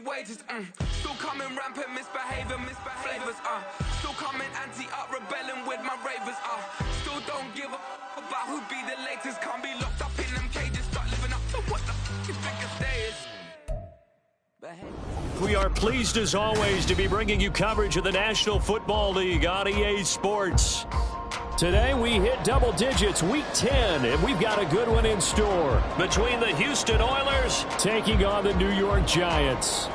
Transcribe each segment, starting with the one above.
wages. Still coming rampant, misbehaving, flavors. Still coming anti-up, rebelling with my ravers. Still don't give a about who be the latest. Can't be locked up in them cages. Start living up to what the you think a stay is. We are pleased as always to be bringing you coverage of the National Football League on EA Sports. Today we hit double digits, week 10, and we've got a good one in store. Between the Houston Oilers taking on the New York Giants.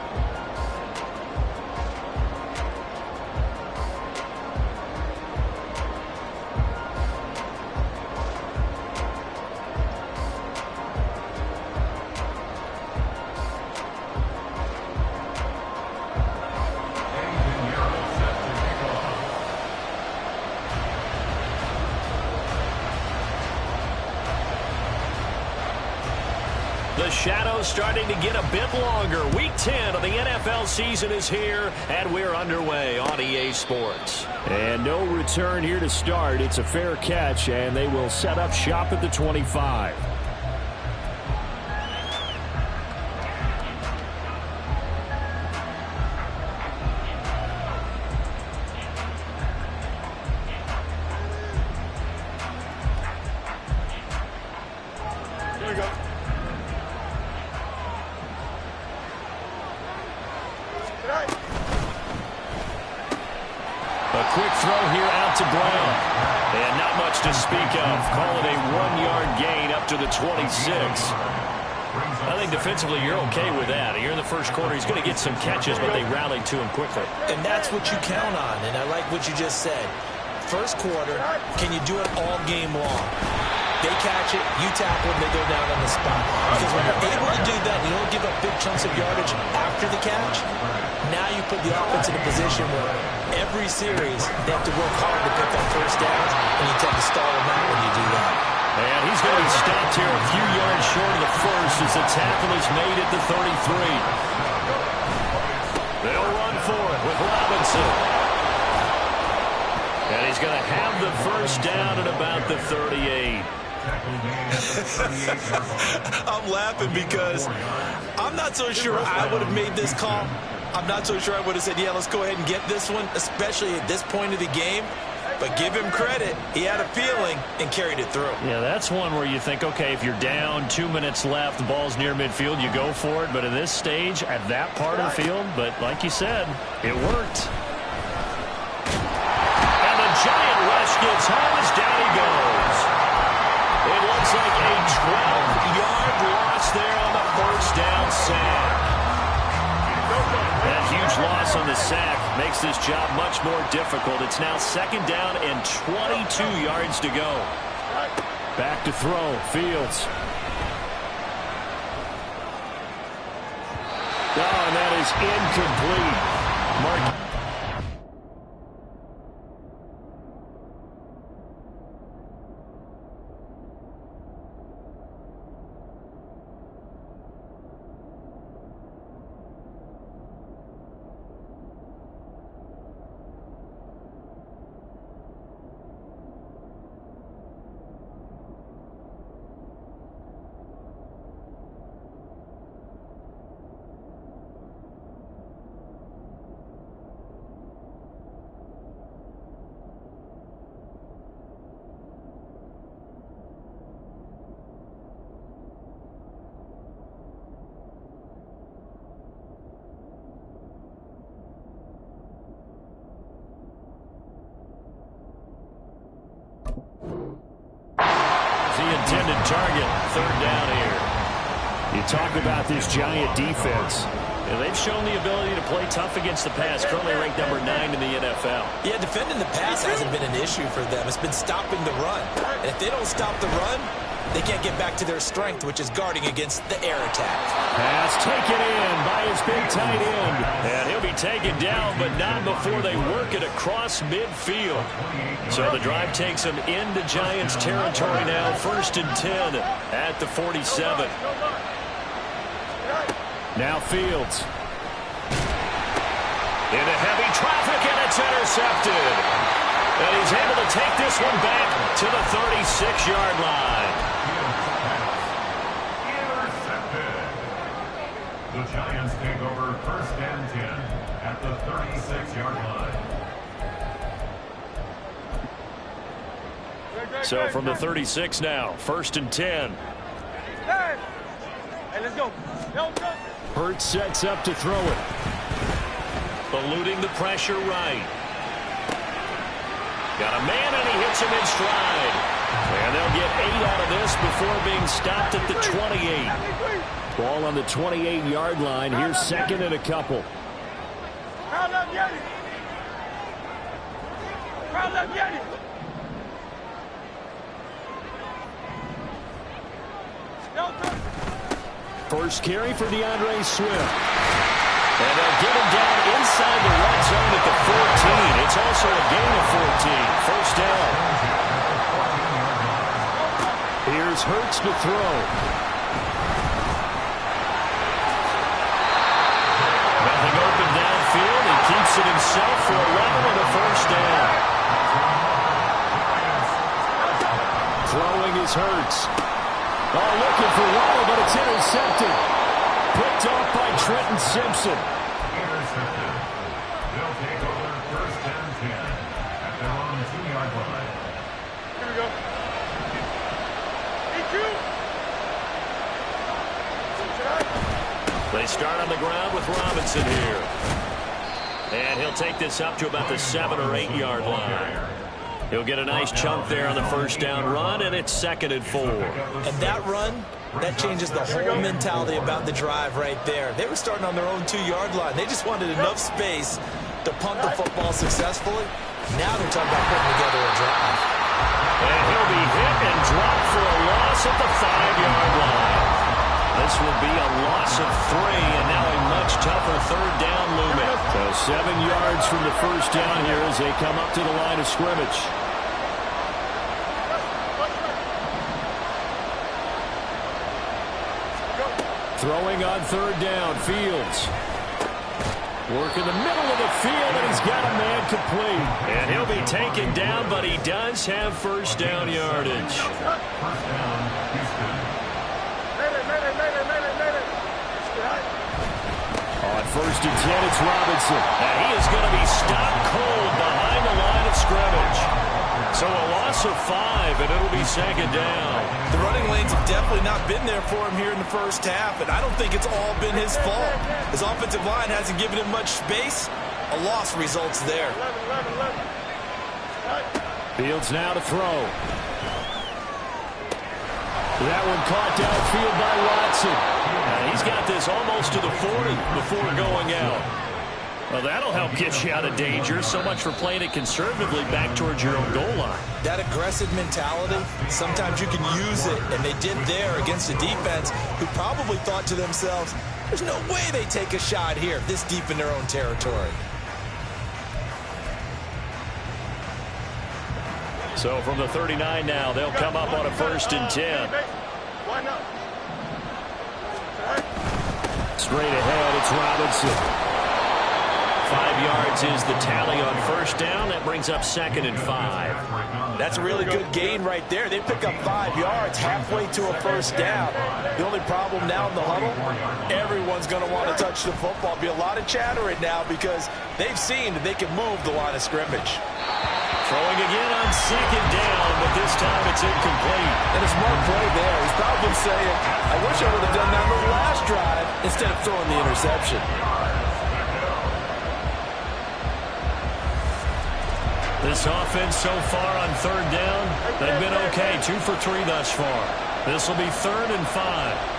The shadows starting to get a bit longer. Week 10 of the NFL season is here, and we're underway on EA Sports. And no return here to start. It's a fair catch, and they will set up shop at the 25. There we go. A quick throw here out to Brown. And not much to speak of. Call it a 1-yard gain up to the 26. I think defensively you're okay with that. Here in the first quarter, he's going to get some catches, but they rallied to him quickly. And that's what you count on, and I like what you just said. First quarter, can you do it all game long? They catch it, you tackle them, they go down on the spot. Because when you're able to do that, you don't give up big chunks of yardage after the catch, now you put the offense in a position where every series they have to work hard to pick up first downs, and you tend to stall them out when you do that. And he's going to be stopped here a few yards short of the first as the tackle is made at the 33. They'll run for it with Robinson. And he's going to have the first down at about the 38. I'm laughing because I'm not so sure I would have made this call. I'm not so sure I would have said, yeah, let's go ahead and get this one, especially at this point of the game. But give him credit. He had a feeling and carried it through. Yeah, that's one where you think, okay, if you're down, 2 minutes left, the ball's near midfield, you go for it. But at this stage, at that part of the field, but like you said, it worked. And the Giant rush gets home as down he goes. It looks like a 12-yard loss there on the first down sack. That huge loss on the sack makes this job much more difficult. It's now second down and 22 yards to go. Back to throw, Fields. Oh, and that is incomplete. Mark. Intended target, third down here. You talk about this Giant defense. Yeah, they've shown the ability to play tough against the pass, currently ranked number 9 in the NFL. Yeah, defending the pass hasn't been an issue for them. It's been stopping the run. And if they don't stop the run, they can't get back to their strength, which is guarding against the air attack. Pass taken in by his big tight end. And he'll be taken down, but not before they work it across midfield. So the drive takes them into Giants territory now, 1st and 10 at the 47. Now Fields. Into heavy traffic, and it's intercepted. And he's able to take this one back to the 36-yard line. The Giants take over 1st and 10 at the 36-yard line. So from the 36 now, 1st and 10. Hey, let's go. Hurts sets up to throw it. Eluding the pressure right. Got a man, and he hits him in stride. And they'll get 8 out of this before being stopped at the 28. Ball on the 28-yard line. Here's 2nd and a couple. Crowd up, Yeti. Crowd up, Yeti. First carry for DeAndre Swift. And they'll get him down inside the red zone at the 14. It's also a gain of 14. First down. Here's Hurts to throw. Nothing open downfield. He keeps it himself for 11 and a first down. Throwing is Hurts. Oh, looking for Waddle, but it's intercepted. Picked off by Trenton Simpson. Intercepted. They'll take over 1st and 10 at their own 2-yard line. Here we go. They start on the ground with Robinson here. And he'll take this up to about the 7 or 8 yard line. He'll get a nice chunk there on the first down run, and it's 2nd and 4. And that run, that changes the whole mentality about the drive right there. They were starting on their own 2-yard line. They just wanted enough space to punt the football successfully. Now they're talking about putting together a drive. And he'll be hit and dropped for a loss at the 5-yard line. This will be a loss of 3, and now a much tougher third down looming. So 7 yards from the first down here as they come up to the line of scrimmage. Throwing on third down, Fields. Work in the middle of the field, and he's got a man complete. And he'll be taken down, but he does have first down yardage. First down, Houston. On 1st and 10, it's Robinson. And he is going to be stopped cold behind the line of scrimmage. So a loss of 5, and it'll be 2nd down. The running lanes have definitely not been there for him here in the first half, and I don't think it's all been his fault. His offensive line hasn't given him much space. A loss results there. Fields now to throw. That one caught downfield by Watson. He's got this almost to the 40 before going out. Well, that'll help get you out of danger. So much for playing it conservatively back towards your own goal line. That aggressive mentality, sometimes you can use it, and they did there against a defense who probably thought to themselves, there's no way they take a shot here this deep in their own territory. So from the 39 now, they'll come up on a 1st and 10. Straight ahead, it's Robinson. 5 yards is the tally on first down. That brings up 2nd and 5. That's a really good gain right there. They pick up 5 yards halfway to a first down. The only problem now in the huddle, everyone's going to want to touch the football. Be a lot of chatter right now because they've seen that they can move the line of scrimmage. Throwing again on 2nd down, but this time it's incomplete. And a smart play there. He's probably saying, I wish I would have done that on the last drive instead of throwing the interception. This offense so far on third down, they've been okay. 2 for 3 thus far. This will be 3rd and 5.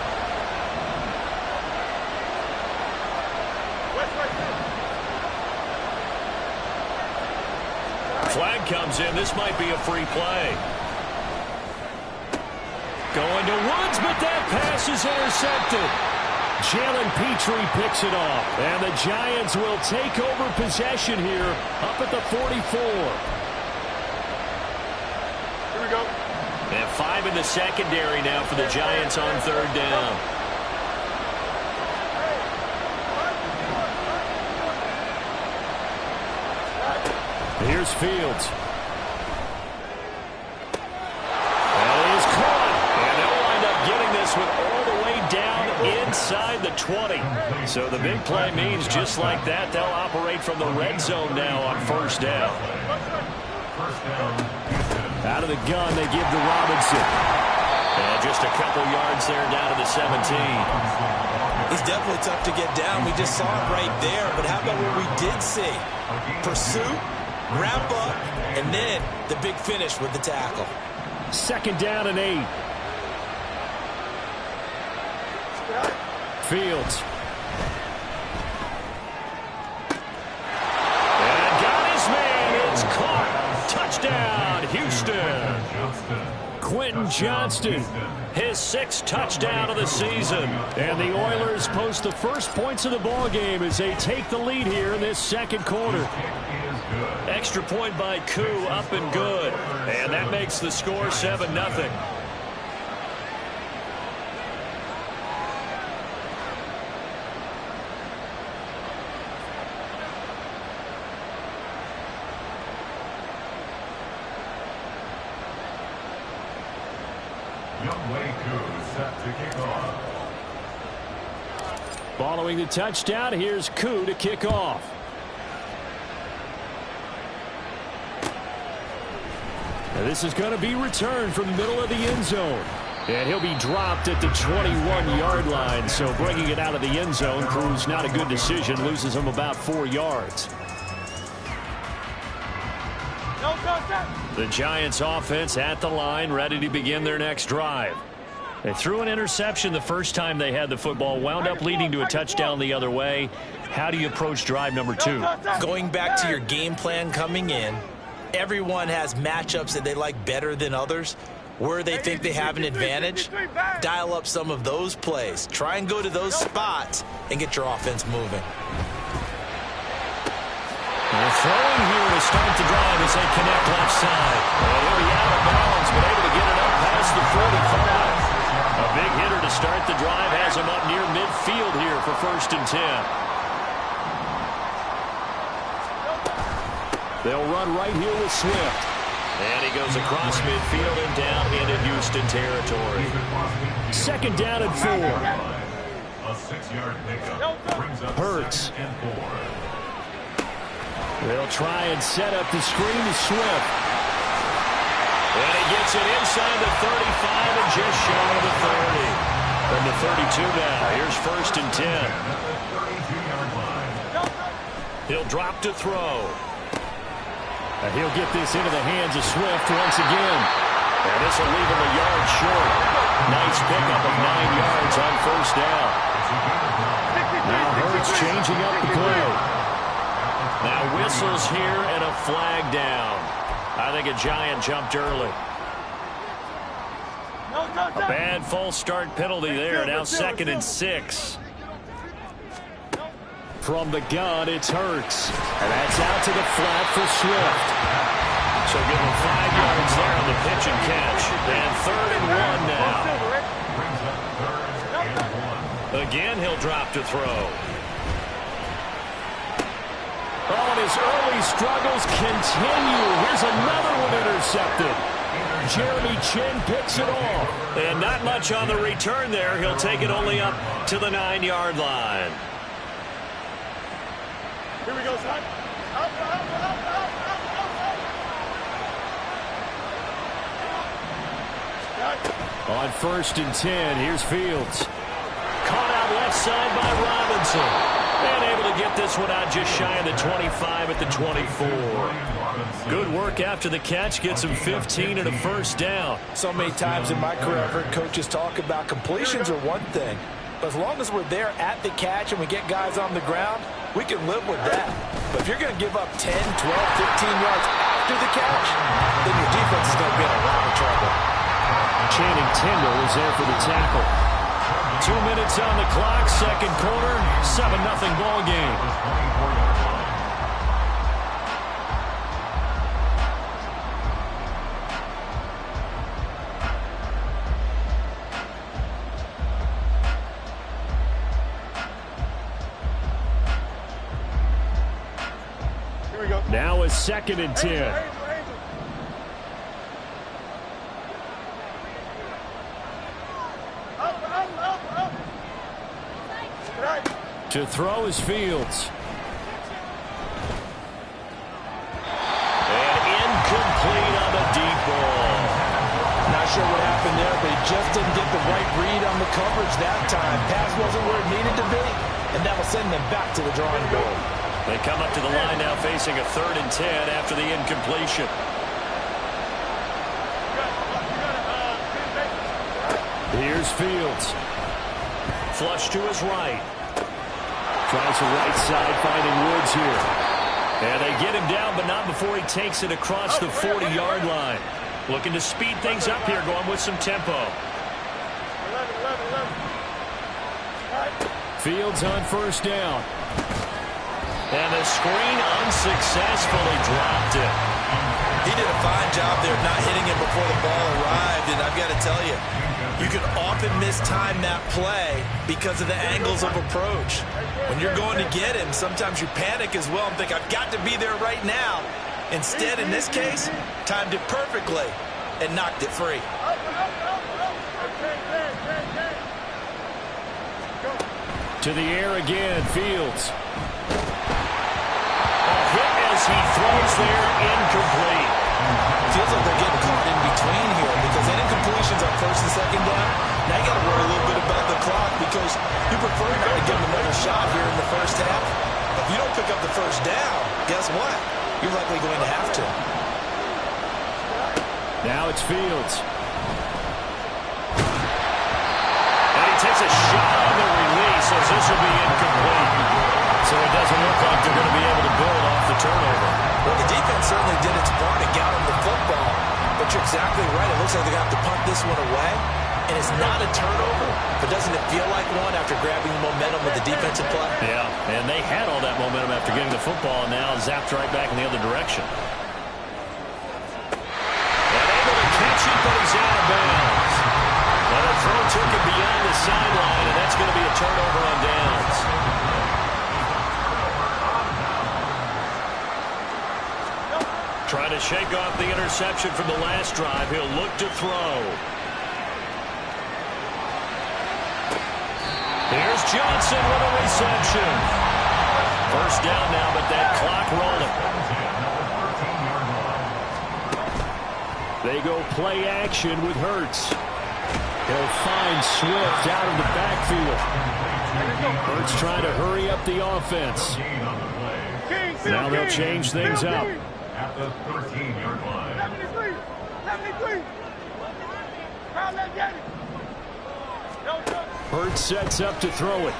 Flag comes in. This might be a free play. Going to Woods, but that pass is intercepted. Jalen Petrie picks it off. And the Giants will take over possession here up at the 44. Here we go. And 5 in the secondary now for the Giants on third down. Here's Fields. And it is caught. And they'll wind up getting this one all the way down inside the 20. So the big play means just like that, they'll operate from the red zone now on first down. Out of the gun, they give to Robinson. And just a couple yards there down to the 17. He's definitely tough to get down. We just saw it right there. But how about what we did see? Pursuit, wrap up, and then the big finish with the tackle. 2nd down and 8. Fields. And got his man. It's caught. Touchdown, Houston. Quentin Johnston, his 6th touchdown of the season. And the Oilers post the first points of the ball game as they take the lead here in this 2nd quarter. Extra point by Koo, up and good. And that makes the score 7-0. Following the touchdown, here's Koo to kick off. And this is going to be returned from the middle of the end zone. And he'll be dropped at the 21-yard line. So bringing it out of the end zone proves not a good decision. Loses him about 4 yards. The Giants offense at the line, ready to begin their next drive. They threw an interception the first time they had the football, wound up leading to a touchdown the other way. How do you approach drive number 2? Going back to your game plan coming in, everyone has matchups that they like better than others. Where they think they have an advantage, dial up some of those plays. Try and go to those spots and get your offense moving. They're throwing here to start the drive as they connect left side. And he'll be out of bounds, but able to get it up past the 45. A big hitter to start the drive has him up near midfield here for 1st and 10. They'll run right here with Swift. And he goes across midfield and down into Houston territory. 2nd down and 4. A 6-yard pickup brings up Hurts. 2nd and 4. They'll try and set up the screen to Swift. And he gets it inside the 35 and just shy of the 30. From the 32 now, here's 1st and 10. He'll drop to throw. And he'll get this into the hands of Swift once again. And this will leave him a yard short. Nice pickup of 9 yards on 1st down. Now Hurts changing up the play. Now whistles here and a flag down. I think a Giant jumped early. A bad false start penalty there. Now 2nd and 6. From the gun, it's Hurts. And that's out to the flat for Swift. So give him 5 yards there on the pitch and catch. And 3rd and 1 now. Again, he'll drop to throw. Oh, and his early struggles continue. Here's another one intercepted. Jeremy Chinn picks it off. And not much on the return there. He'll take it only up to the 9-yard line. Here we go, son. Up. On 1st and 10, here's Fields. Caught out left side by Robinson. And able to get this one out just shy of the 25 at the 24. Good work after the catch. Gets him 15 and a 1st down. So many times in my career, I've heard coaches talk about completions are one thing. But as long as we're there at the catch and we get guys on the ground, we can live with that. But if you're going to give up 10, 12, 15 yards after the catch, then your defense is going to be in a lot of trouble. Channing Tindall is there for the tackle. 2 minutes on the clock, 2nd quarter, 7-0 ball game. Now a 2nd and 10. To throw is Fields. And incomplete on the deep ball. Not sure what happened there, but he just didn't get the right read on the coverage that time. Pass wasn't where it needed to be, and that will send them back to the drawing board. They come up to the line now facing a 3rd and 10 after the incompletion. Here's Fields. Flush to his right. Tries the right side, finding Woods here. And they get him down, but not before he takes it across the 40-yard line. Looking to speed things up here, going with some tempo. Fields on 1st down. And the screen unsuccessfully dropped it. He did a fine job there not hitting him before the ball arrived, and I've got to tell you, you can often mistime that play because of the angles of approach. When you're going to get him, sometimes you panic as well and think, I've got to be there right now. Instead, in this case, timed it perfectly and knocked it free. To the air again, Fields. A hit as he throws there, incomplete. Feels like they're getting caught in between here because that incompletion's on 1st and 2nd down. Now you got to worry a little bit about the clock because you prefer not to give them another shot here in the 1st half. If you don't pick up the 1st down, guess what? You're likely going to have to. Now it's Fields. And he takes a shot on the release as this will be incomplete. So it doesn't look like they're going to be able to build off the turnover. Well, the defense certainly did its part and got him the football. But you're exactly right. It looks like they're going to have to punt this one away. And it's not a turnover, but doesn't it feel like one after grabbing the momentum with the defensive play? Yeah, and they had all that momentum after getting the football, and now zapped right back in the other direction. And able to catch it, but he's out of bounds. And the throw took him beyond the sideline, and that's going to be a turnover on downs. Trying to shake off the interception from the last drive. He'll look to throw. Here's Johnson with a reception. 1st down now, but that clock rolling. They go play action with Hurts. He'll find Swift out of the backfield. Hurts trying to hurry up the offense. Now they'll change things up. At the 13-yard line. 73. Hurts sets up to throw it.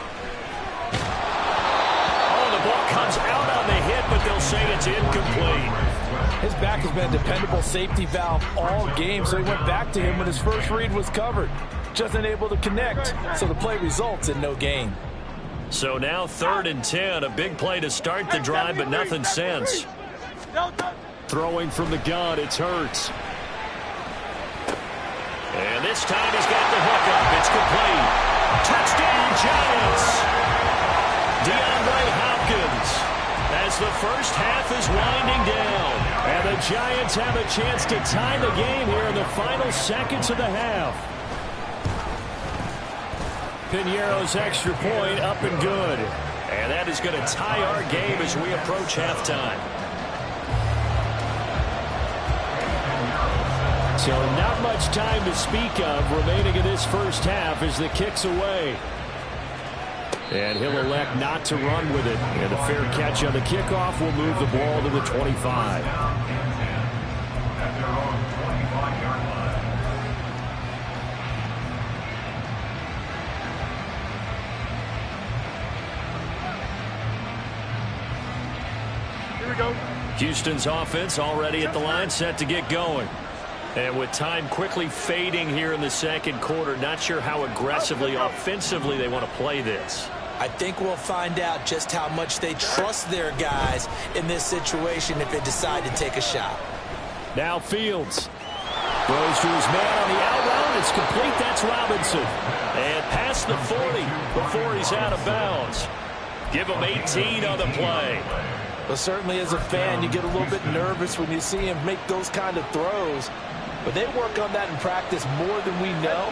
Oh, the ball comes out on the hit, but they'll say it's incomplete. His back has been a dependable safety valve all game, so he went back to him when his first read was covered. Just unable to connect, so the play results in no gain. So now 3rd and 10, a big play to start the drive, but nothing since. Throwing from the gun, it's Hurts. And this time he's got the hook up. It's complete. Touchdown, Giants! DeAndre Hopkins as the 1st half is winding down. And the Giants have a chance to tie the game here in the final seconds of the half. Piñeiro's extra point up and good. And that is going to tie our game as we approach halftime. So not much time to speak of remaining in this 1st half as the kick's away. And he'll elect not to run with it. And a fair catch on the kickoff will move the ball to the 25. At their own 25-yard line. Here we go. Houston's offense already at the line, set to get going. And with time quickly fading here in the 2nd quarter, not sure how aggressively, offensively they want to play this. I think we'll find out just how much they trust their guys in this situation if they decide to take a shot. Now Fields throws to his man on the out route. It's complete. That's Robinson. And past the 40 before he's out of bounds. Give him 18 on the play. But certainly as a fan, you get a little bit nervous when you see him make those kind of throws. But they work on that in practice more than we know.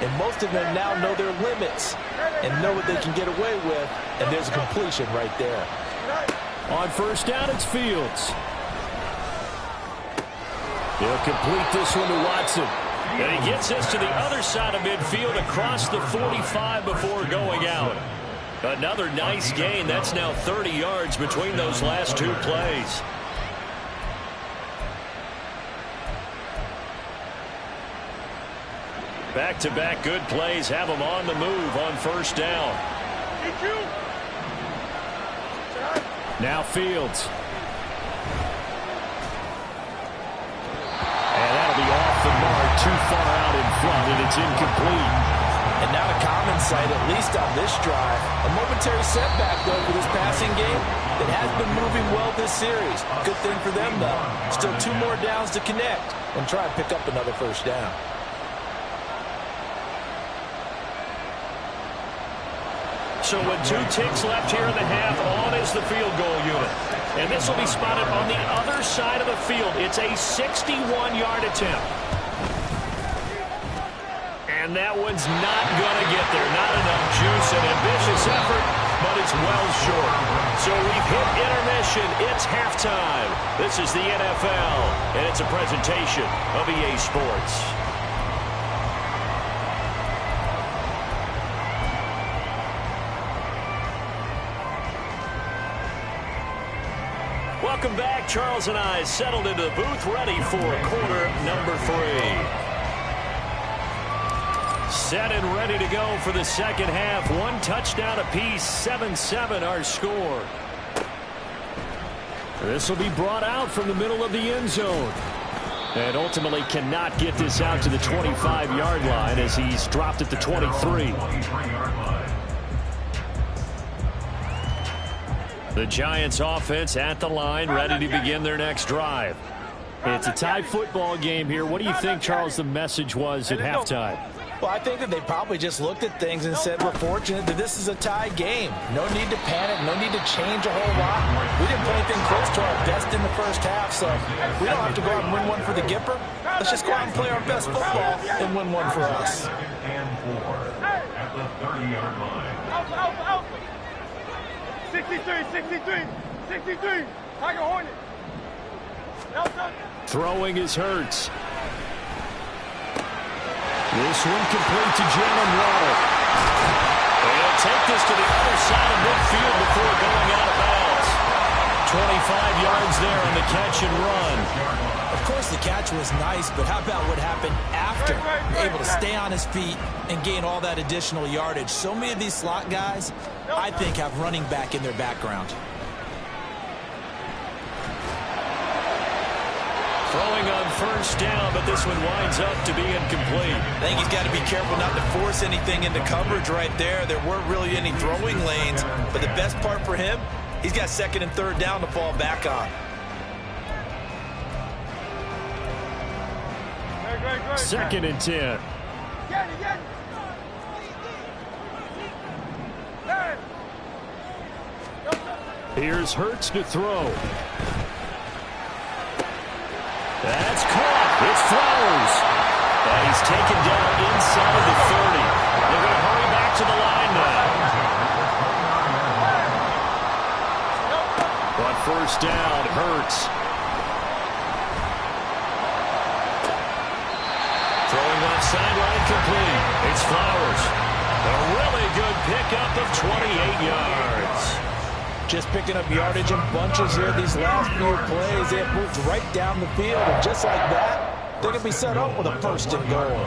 and most of them now know their limits and know what they can get away with, and there's a completion right there. On first down, it's Fields. He'll complete this one to Watson. And he gets this to the other side of midfield across the 45 before going out. Another nice gain. That's now 30 yards between those last two plays. Back-to-back good plays have them on the move on first down. Now Fields. And that'll be off the mark, too far out in front, and it's incomplete. And not a common sight, at least on this drive. A momentary setback, though, for this passing game that has been moving well this series. Good thing for them, though. Still 2 more downs to connect and try and pick up another first down. So with 2 ticks left here in the half, on is the field goal unit. And this will be spotted on the other side of the field. It's a 61-yard attempt. And that one's not going to get there. Not enough juice, an ambitious effort, but it's well short. So we've hit intermission. It's halftime. This is the NFL, and it's a presentation of EA Sports. Welcome back. Charles and I settled into the booth, ready for quarter number 3. Set and ready to go for the second half. 1 touchdown apiece, 7-7 our score. This will be brought out from the middle of the end zone. And ultimately cannot get this out to the 25-yard line as he's dropped at the 23. The Giants offense at the line, ready to begin their next drive. It's a tie football game here. What do you think, Charles, the message was at halftime? Well, I think that they probably just looked at things and said, we're fortunate that this is a tie game. No need to panic, no need to change a whole lot. We didn't play anything close to our best in the first half, so we don't have to go out and win one for the Gipper. Let's just go out and play our best football and win one for us. And 4 at the 30-yard line. Out. 63. Tiger Hornet. Throwing is Hurts. This one complete to Jalen Waddle. They'll take this to the other side of midfield before going out of bounds. 25 yards there on the catch and run. Of course, the catch was nice, but how about what happened after? Able to stay on his feet and gain all that additional yardage. So many of these slot guys, I think, have running back in their background. Throwing on first down, but this one winds up to be incomplete. I think he's got to be careful not to force anything into coverage right there. There weren't really any throwing lanes, but the best part for him, he's got 2nd and 3rd down to fall back on. Great. 2nd and 10. Get it. Here's Hurts to throw. That's caught. It's Flowers. And he's taken down inside the 30. They're going to hurry back to the line now. But first down, Hurts. Throwing off sideline complete. It's Flowers. A really good pickup of 28 yards. Just picking up yardage in bunches here these last few plays. They have moved right down the field, and just like that, they're going to be set up with a 1st and goal.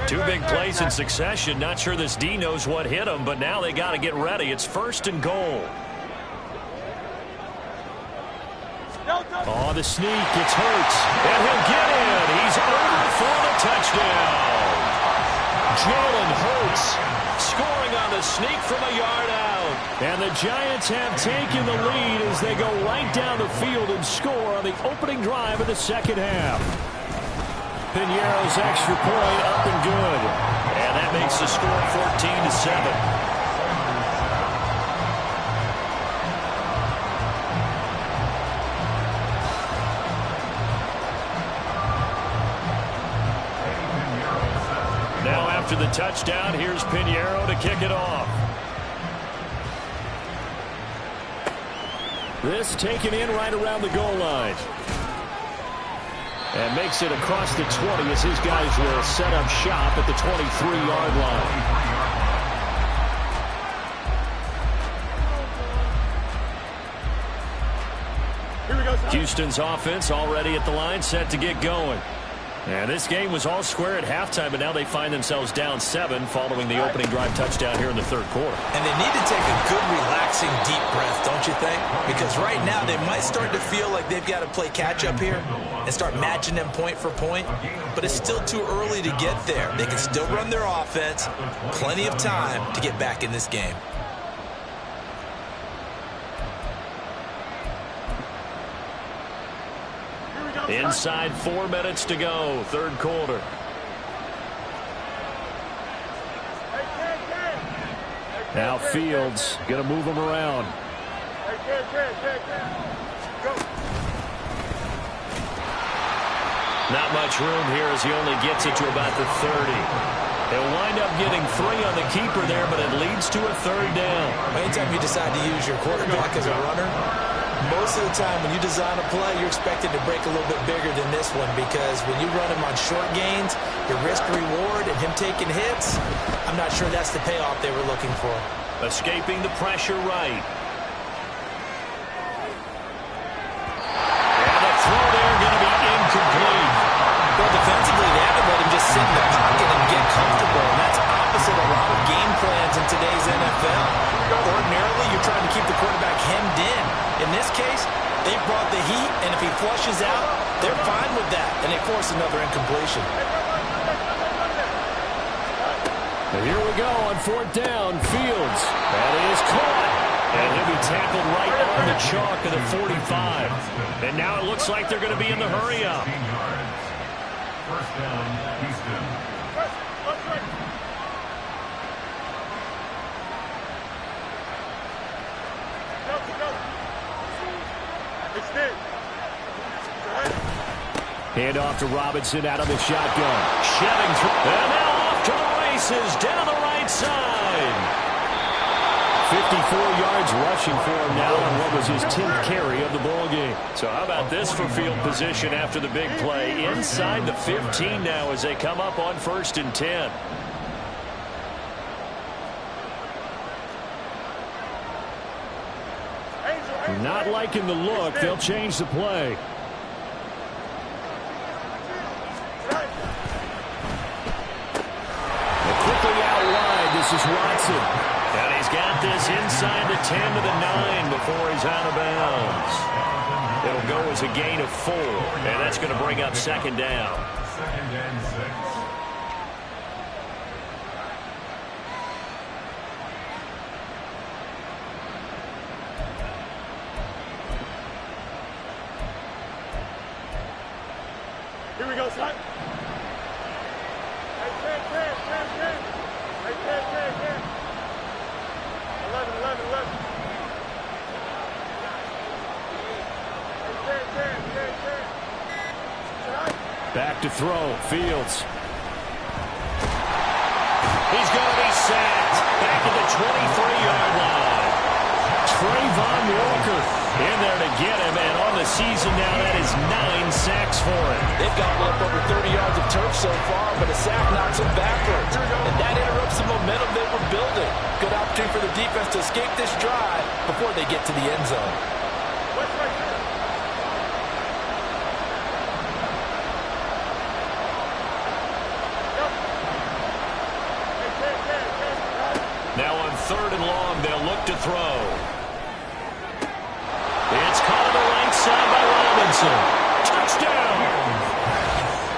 2 big plays in succession. Not sure this D knows what hit him, but now they got to get ready. It's 1st and goal. Oh, the sneak. It's Hurts. And he'll get in. He's over for the touchdown. Jalen Hurts scoring on the sneak from a yard out. And the Giants have taken the lead as they go right down the field and score on the opening drive of the second half. Piñeiro's extra point up and good. And that makes the score 14-7. after the touchdown. Here's Pinheiro to kick it off. This taken in right around the goal line. And makes it across the 20 as his guys will set up shop at the 23-yard line. Here we go, Houston's offense already at the line, set to get going. And this game was all square at halftime, but now they find themselves down 7 following the opening drive touchdown here in the third quarter. And they need to take a good, relaxing, deep breath, don't you think? Because right now they might start to feel like they've got to play catch-up here and start matching them point for point. But it's still too early to get there. They can still run their offense. Plenty of time to get back in this game. Inside 4 minutes to go, third quarter. Now Fields going to move him around. Not much room here as he only gets it to about the 30. He'll wind up getting 3 on the keeper there, but it leads to a third down. Anytime you decide to use your quarterback as a runner, most of the time when you design a play, you're expected to break a little bit bigger than this one, because when you run him on short gains, your risk-reward and him taking hits, I'm not sure that's the payoff they were looking for. Escaping the pressure right. And the throw there going to be incomplete. Well, defensively, they haven't let him just sit in the pocket and get comfortable, and that's opposite a lot of game plans in today's NFL. Ordinarily, you're trying to keep the quarterback hemmed in. In this case, they brought the heat, and if he flushes out, they're fine with that, and they force another incompletion. And here we go on 4th down. Fields. That is caught. And he'll be tackled right on the chalk of the 45. And now it looks like they're going to be in the hurry-up. First down, Houston. Hand off to Robinson out of the shotgun. Shedding through. And now off to the races down the right side. 54 yards rushing for him now on what was his 10th carry of the ball game. So how about this for field position after the big play? Inside the 15 now as they come up on 1st and 10. Not liking the look. They'll change the play. Quickly out wide, this is Watson. And he's got this inside the 10 to the 9 before he's out of bounds. It'll go as a gain of 4, and that's going to bring up 2nd down. 2nd and 6. Here we go, son. Hey, 10. Hey, 10. 11. Hey, 10. Back to throw. Fields. He's going to be sacked. Back at the 23-yard line. Trayvon Walker in there to get him, and on the season now, that is 9 sacks for him. They've gobbled up over 30 yards of turf so far, but a sack knocks them backwards, and that interrupts the momentum they were building. Good opportunity for the defense to escape this drive before they get to the end zone. Now on 3rd and long, they'll look to throw. It's caught on the right side by Robinson. Touchdown!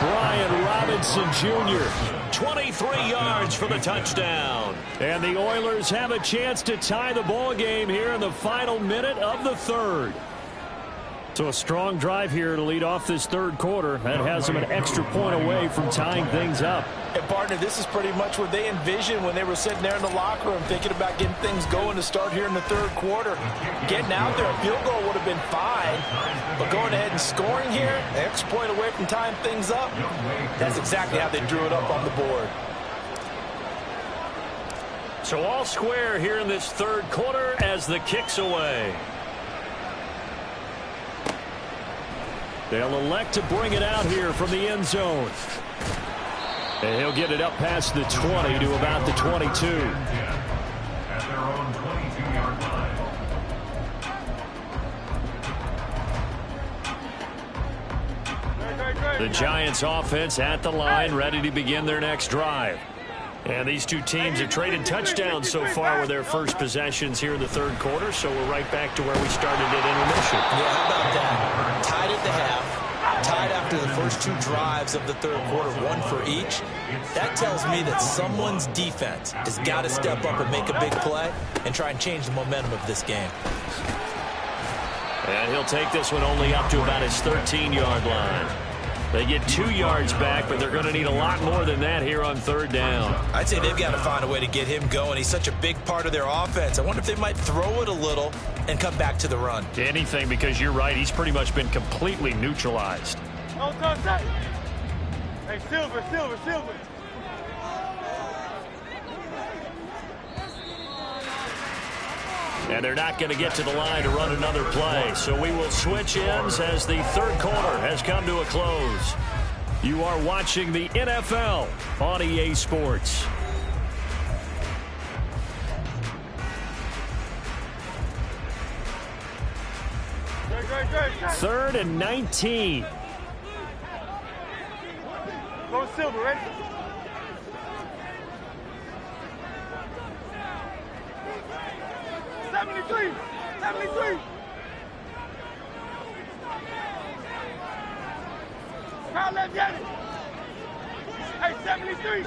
Brian Robinson Jr. 23 yards for the touchdown. And the Oilers have a chance to tie the ball game here in the final minute of the 3rd. So a strong drive here to lead off this 3rd quarter. That has them an extra point away from tying things up. And partner, this is pretty much what they envisioned when they were sitting there in the locker room thinking about getting things going to start here in the 3rd quarter. Getting out there, a field goal would have been fine, but going ahead and scoring here, an extra point away from tying things up, that's exactly how they drew it up on the board. So all square here in this third quarter as the kick's away. They'll elect to bring it out here from the end zone. And he'll get it up past the 20 to about the 22. At their own 22-yard line. The Giants offense at the line, ready to begin their next drive. And these two teams have traded touchdowns so far with their first possessions here in the third quarter, so we're right back to where we started at intermission. Yeah, how about that? Tied at the half, tied after the first two drives of the third quarter, one for each. That tells me that someone's defense has got to step up and make a big play and try and change the momentum of this game. And he'll take this one only up to about his 13-yard line. They get 2 yards back, but they're going to need a lot more than that here on third down. I'd say they've got to find a way to get him going. He's such a big part of their offense. I wonder if they might throw it a little and come back to the run. Anything, because you're right. He's pretty much been completely neutralized. No touch. Hey, Silver. And they're not going to get to the line to run another play. So we will switch ends as the third quarter has come to a close. You are watching the NFL on EA Sports. Great. 3rd and 19. Go Silver, ready? '73. Crowd left, get it. Hey, 73.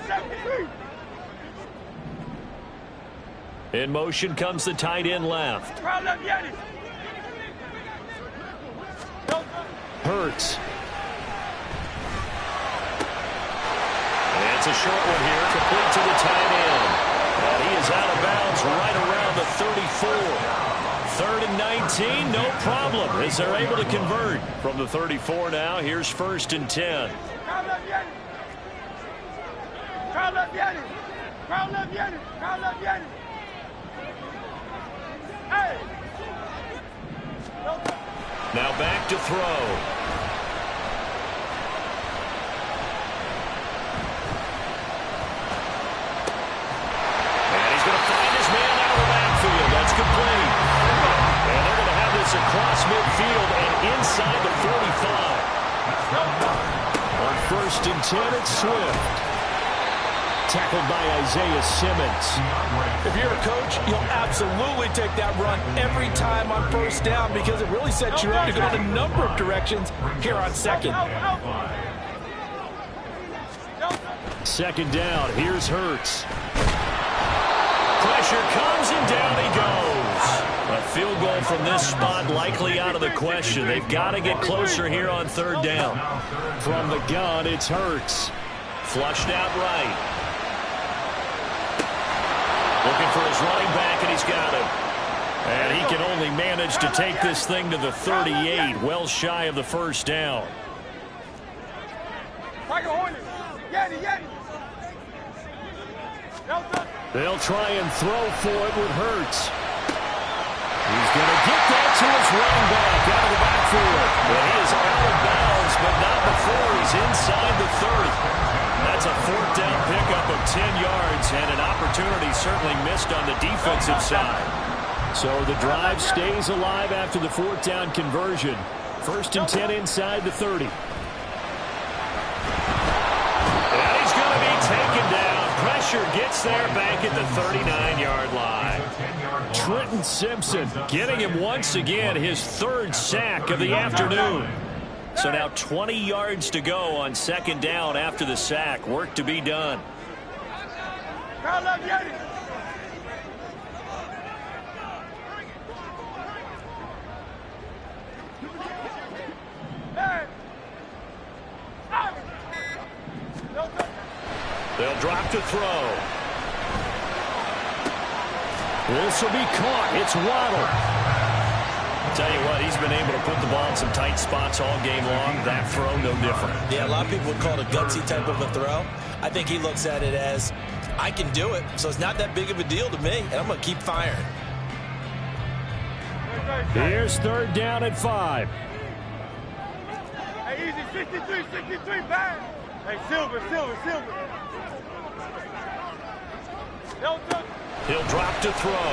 In motion comes the tight end left. Crowd left, get it. Hurts. And it's a short one here, complete to the tight end. And he is out of bounds right around the 34. 3rd and 19, no problem, as they're able to convert. From the 34 now, here's 1st and 10. Crowd left, get it. Hey. Now back to throw. And he's going to find his man out of the backfield. That's complete. And they're going to have this across midfield and inside the 45. On 1st and 10, it's Swift. Tackled by Isaiah Simmons. If you're a coach, you'll absolutely take that run every time on 1st down because it really sets you up to go in a number of directions here on 2nd. 2nd down, here's Hurts. Pressure comes and down he goes. A field goal from this spot likely out of the question. They've got to get closer here on 3rd down. From the gun, it's Hurts. Flushed out right. Looking for his running back, and he's got him. And he can only manage to take this thing to the 38, well shy of the 1st down. They'll try and throw for it with Hurts. He's going to get that to his running back out of the backfield. And he is out of bounds, but not before he's inside the 30. That's a 4th down pickup of 10 yards and an opportunity certainly missed on the defensive side. So the drive stays alive after the 4th down conversion. 1st and 10 inside the 30. And he's going to be taken down. Pressure gets there back at the 39-yard line. Trenton Simpson getting him once again his 3rd sack of the afternoon. So now 20 yards to go on 2nd down after the sack. Work to be done. They'll drop to throw. This will be caught. It's Waddle. Tell you what, he's been able to put the ball in some tight spots all game long. That throw, no different. Yeah, a lot of people would call it a gutsy type of a throw. I think he looks at it as, I can do it, so it's not that big of a deal to me, and I'm going to keep firing. Here's third down and 5. Hey, easy, 63, bang. Hey, Silver. He'll drop to throw.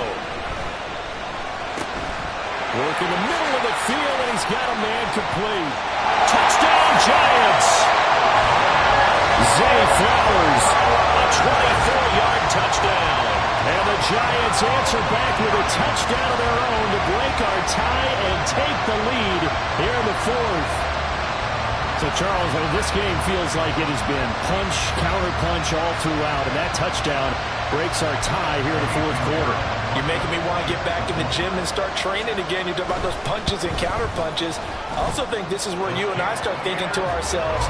Work in the middle of the field, and he's got a man complete. Touchdown, Giants! Zay Flowers, a 24-yard touchdown. And the Giants answer back with a touchdown of their own to break our tie and take the lead here in the fourth. So, Charles, this game feels like it has been punch, counter-punch all throughout, and that touchdown breaks our tie here in the fourth quarter. You're making me want to get back in the gym and start training again. You talk about those punches and counter-punches. I also think this is where you and I start thinking to ourselves,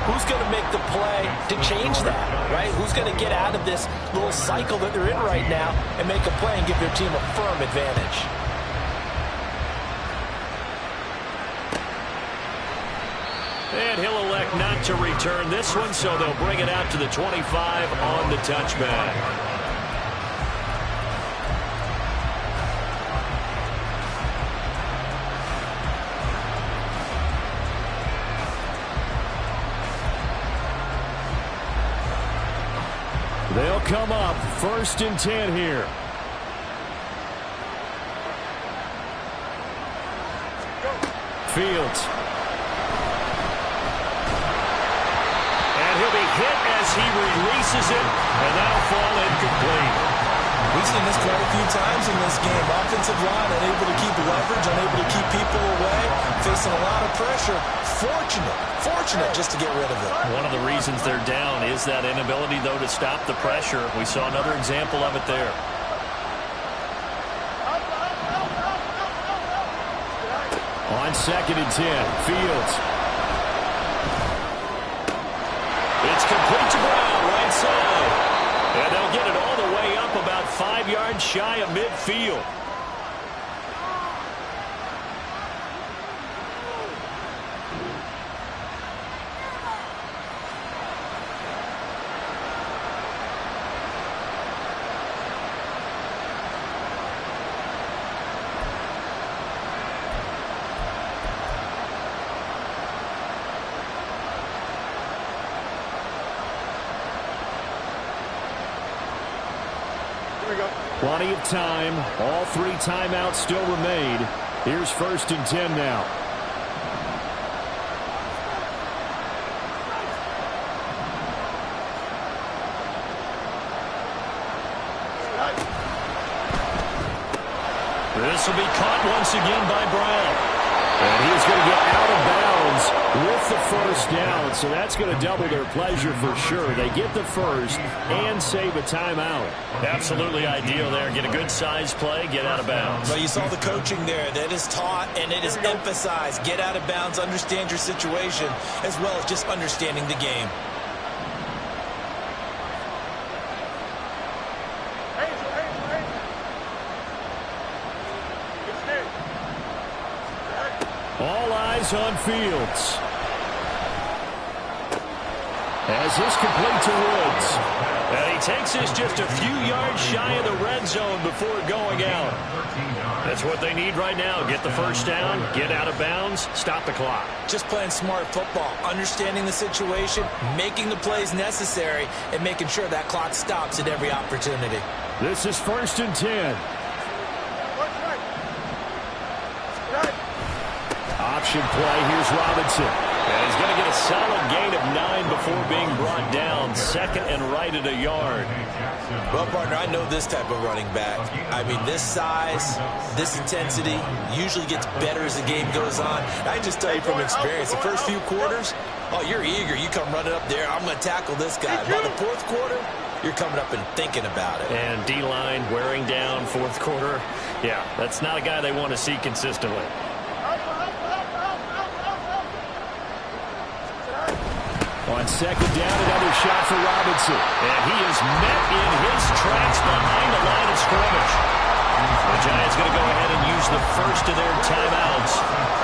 who's going to make the play to change that, right? Who's going to get out of this little cycle that they're in right now and make a play and give their team a firm advantage? And he'll elect not to return this one, so they'll bring it out to the 25 on the touchback. They'll come up 1st and 10 here. Fields. And he'll be hit as he releases it, and that'll fall incomplete. We've seen this quite a few times in this game. Offensive line unable to keep leverage, unable to keep people away, facing a lot of pressure. Fortunate just to get rid of it. One of the reasons they're down is that inability, though, to stop the pressure. We saw another example of it there. On 2nd and 10, Fields. It's complete to Brown, right side. And they'll get it all the way up about 5 yards shy of midfield. Plenty of time. All 3 timeouts still remain. Here's 1st and 10 now. This will be caught once again by Brown. And he's going to get out of bounds with the 1st down. So that's going to double their pleasure for sure. They get the 1st and save a timeout. Absolutely ideal there. Get a good size play, get out of bounds. Well, you saw the coaching there. That is taught and it is emphasized. Get out of bounds, understand your situation, as well as just understanding the game. All eyes on Fields. As this complete to Woods. And he takes this just a few yards shy of the red zone before going out. That's what they need right now. Get the 1st down, get out of bounds, stop the clock. Just playing smart football, understanding the situation, making the plays necessary, and making sure that clock stops at every opportunity. This is 1st and 10. Option play. Here's Robinson. And he's going to get a solid gain of 9 before being brought down. 2nd and right at a yard. Well, partner, I know this type of running back. I mean, this size, this intensity usually gets better as the game goes on. I just tell you from experience, the first few quarters, oh, you're eager. You come running up there. I'm going to tackle this guy. By the 4th quarter, you're coming up and thinking about it. And D-line wearing down 4th quarter. Yeah, that's not a guy they want to see consistently. On 2nd down, another shot for Robinson. And he is met in his tracks behind the line of scrimmage. The Giants going to go ahead and use the 1st of their timeouts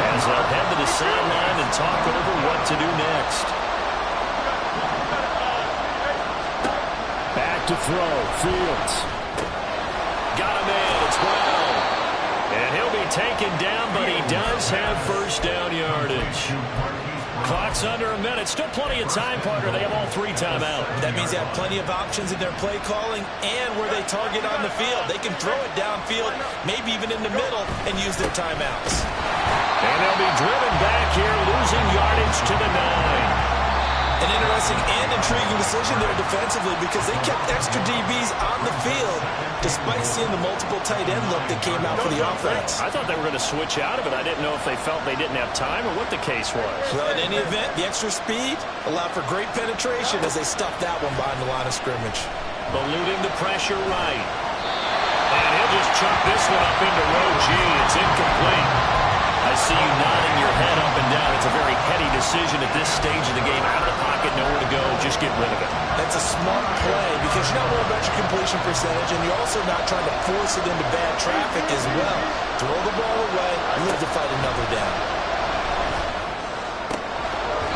as they'll head to the sideline and talk over what to do next. Back to throw. Fields. Got him in. It's Brown. And he'll be taken down, but he does have first down yardage. Clock's under a minute. Still plenty of time, partner. They have all 3 timeouts. That means they have plenty of options in their play calling and where they target on the field. They can throw it downfield, maybe even in the middle, and use their timeouts. And they'll be driven back here, losing yardage to the 9. An interesting and intriguing decision there defensively because they kept extra DBs on the field despite seeing the multiple tight end look that came out for the offense. I thought they were going to switch out of it. I didn't know if they felt they didn't have time or what the case was. Well, in any event, the extra speed allowed for great penetration as they stuffed that one behind the line of scrimmage. Eluding the pressure right. And he'll just chuck this one up into row G. It's incomplete. I see you nodding your head up and down. It's a very heady decision at this stage of the game. Out of the pocket, nowhere to go. Just get rid of it. That's a smart play because you're not worried about your completion percentage, and you're also not trying to force it into bad traffic as well. Throw the ball away, live to fight another down.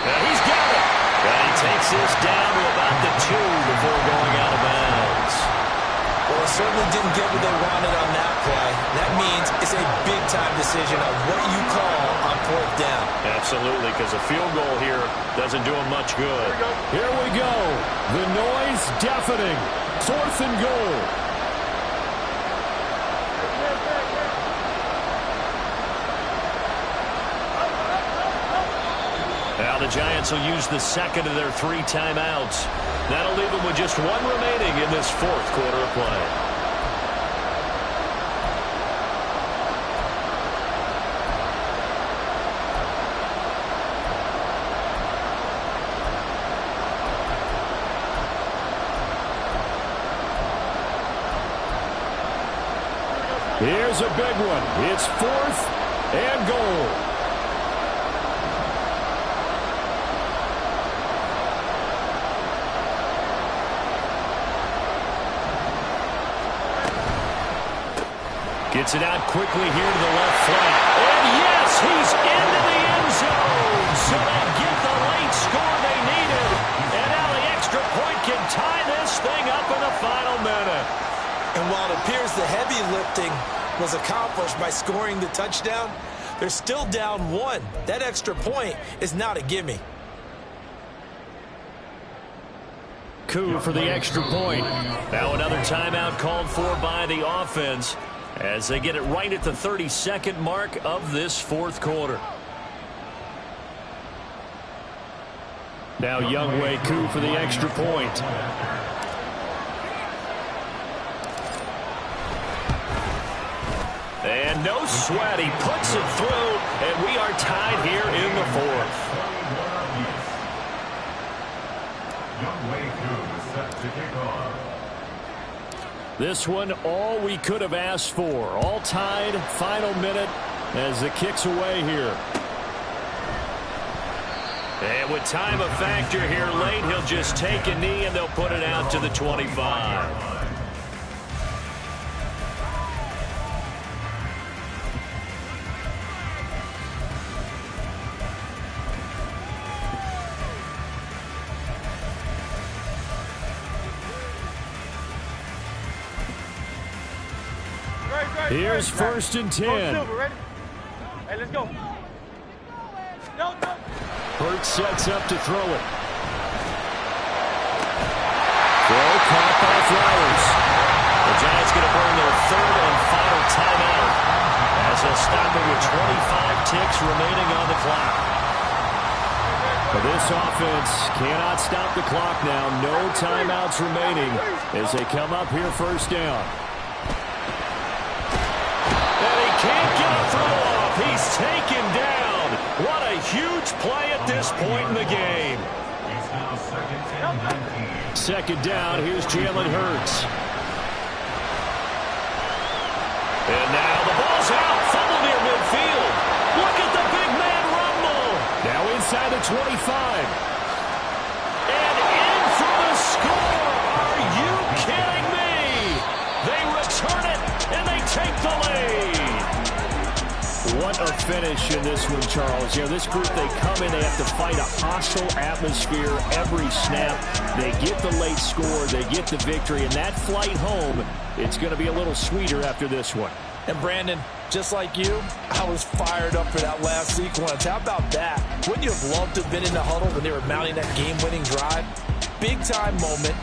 Now he's got it. And he takes this down to about the 2 before going out of bounds. Well, they certainly didn't get what they wanted on that play. That means it's a big-time decision on what you call on 4th down. Absolutely, because a field goal here doesn't do them much good. Here we go. The noise deafening. 4th and goal. Now the Giants will use the second of their 3 timeouts. That'll leave them with just 1 remaining in this 4th quarter of play. Here's a big one. It's 4th and goal. Gets it out quickly here to the left flank. And yes, he's into the end zone. So they get the late score they needed. And now the extra point can tie this thing up in the final minute. And while it appears the heavy lifting was accomplished by scoring the touchdown, they're still down 1. That extra point is not a gimme. Coup for the extra point. Now another timeout called for by the offense as they get it right at the 32nd mark of this 4th quarter. Now Younghoe Koo for the extra point. And no sweat. He puts it through, and we are tied here in the 4th. Younghoe Koo set to kick off. This one, all we could have asked for. All tied, final minute as the kick's away here. And with time a factor here late, he'll just take a knee and they'll put it out to the 25. Here's 1st and 10. Ready? Hey, let's go. Hurts sets up to throw it. Throw caught by Flowers. The Giants going to burn their 3rd and final timeout as they'll stop it with 25 ticks remaining on the clock. But this offense cannot stop the clock now. No timeouts remaining as they come up here 1st down. Can't get a throw off. He's taken down. What a huge play at this point in the game. It's now 2nd and 19. 2nd down. Here's Jalen Hurts. And now the ball's out. Fumble near midfield. Look at the big man rumble. Now inside the 25. And in for the score. Are you kidding me? They return it, and they take the lead. What a finish in this one, Charles. You know, this group, they come in, they have to fight a hostile atmosphere every snap. They get the late score, they get the victory, and that flight home, it's going to be a little sweeter after this one. And Brandon, just like you, I was fired up for that last sequence. How about that? Wouldn't you have loved to have been in the huddle when they were mounting that game-winning drive? Big-time moment.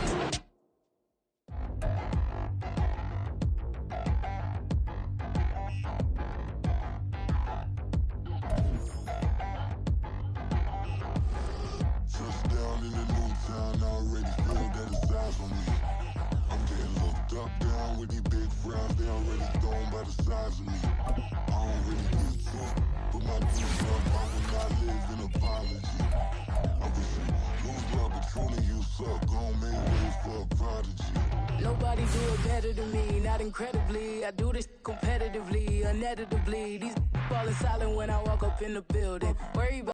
Nobody do it better than me, not incredibly. I do this competitively, uneditably. These falling silent when I walk up in the building. Worry about